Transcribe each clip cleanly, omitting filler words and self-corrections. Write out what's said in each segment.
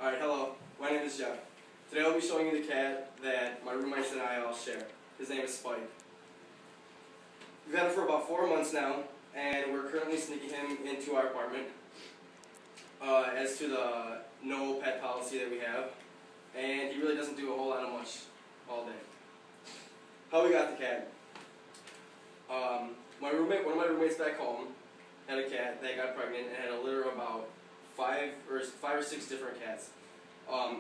Alright, hello. My name is Jeff. Today I'll be showing you the cat that my roommates and I all share. His name is Spike. We've had him for about 4 months now, and we're currently sneaking him into our apartment as to the no pet policy that we have. And he really doesn't do a whole lot of much all day. How we got the cat. One of my roommates back home had a cat that got pregnant and had a litter of about five or six different cats.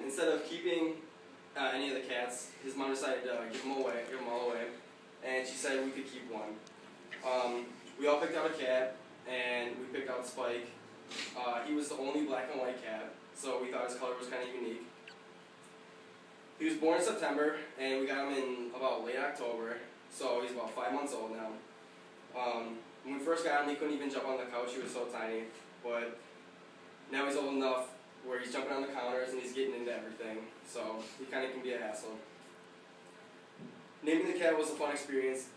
Instead of keeping any of the cats, his mom decided to give them all away, and she said we could keep one. We all picked out a cat, and we picked out Spike. He was the only black and white cat, so we thought his color was kind of unique. He was born in September, and we got him in about late October, so he's about 5 months old now. When we first got him, he couldn't even jump on the couch, he was so tiny, but now he's old enough where he's jumping on the counters and he's getting into everything, so he kind of can be a hassle. Naming the cat was a fun experience.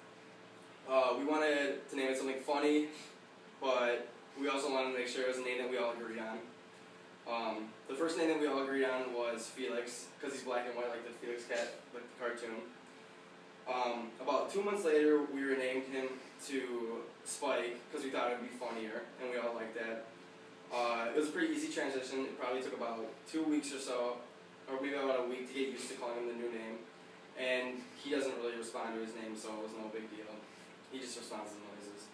We wanted to name it something funny, but we also wanted to make sure it was a name that we all agreed on. The first name that we all agreed on was Felix, because he's black and white like the Felix cat, like the cartoon. About 2 months later, we renamed him to Spike, because we thought it would be funnier, and we all liked that. It was a pretty easy transition. It probably took about 2 weeks or so, or maybe about a week to get used to calling him the new name. And he doesn't really respond to his name, so it was no big deal. He just responds to noises.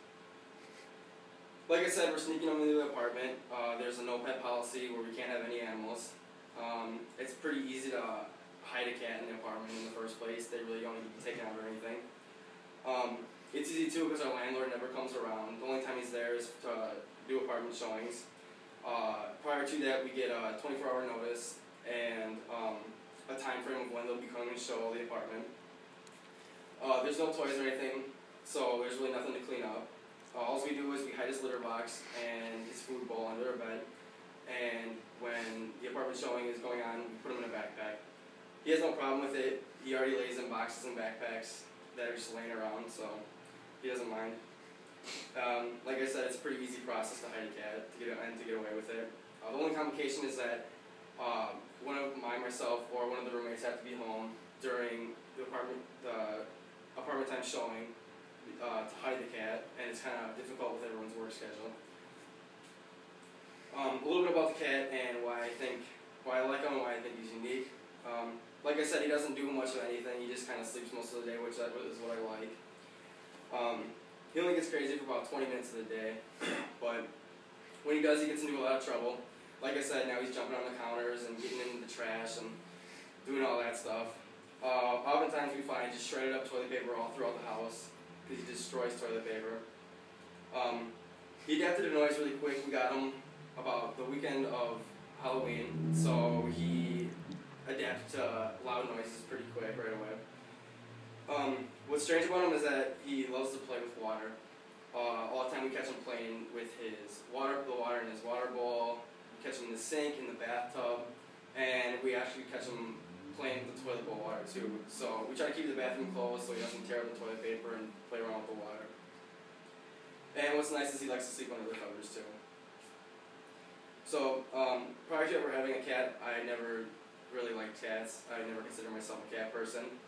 Like I said, we're sneaking him into the apartment. There's a no pet policy where we can't have any animals. It's pretty easy to hide a cat in the apartment in the first place. They really don't need to be taken out or anything. It's easy too because our landlord never comes around. The only time he's there is to do apartment showings. Prior to that, we get a 24-hour notice and a time frame of when they'll be coming to show the apartment. There's no toys or anything, so there's really nothing to clean up. All we do is we hide his litter box and his food bowl under our bed, and when the apartment showing is going on, we put him in a backpack. He has no problem with it. He already lays in boxes and backpacks that are just laying around, so he doesn't mind. Like I said, it's a pretty easy process to hide a cat to get away with it. The only complication is that myself, or one of the roommates have to be home during the apartment time showing to hide the cat, and it's kind of difficult with everyone's work schedule. A little bit about the cat and why I like him and why I think he's unique. Like I said, he doesn't do much of anything. He just kind of sleeps most of the day, which is what I like. He only gets crazy for about 20 minutes of the day, but when he does, he gets into a lot of trouble. Like I said, now he's jumping on the counters and getting into the trash and doing all that stuff. Oftentimes we find just shredded up toilet paper all throughout the house because he destroys toilet paper. He adapted to noise really quick. We got him about the weekend of Halloween, so he adapted to loud noises pretty quick right away. What's strange about him is that he loves to play with water. All the time we catch him playing with the water in his water bowl, we catch him in the sink, in the bathtub, and we actually catch him playing with the toilet bowl water too. So we try to keep the bathroom closed so he doesn't tear up the toilet paper and play around with the water. And what's nice is he likes to sleep under the covers too. So prior to ever having a cat, I never really liked cats. I never considered myself a cat person.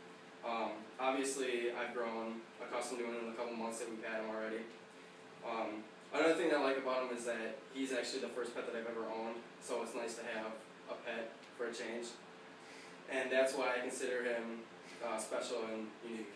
Obviously, I've grown accustomed to him in the couple months that we've had him already. Another thing that I like about him is that he's actually the first pet that I've ever owned, so it's nice to have a pet for a change. And that's why I consider him special and unique.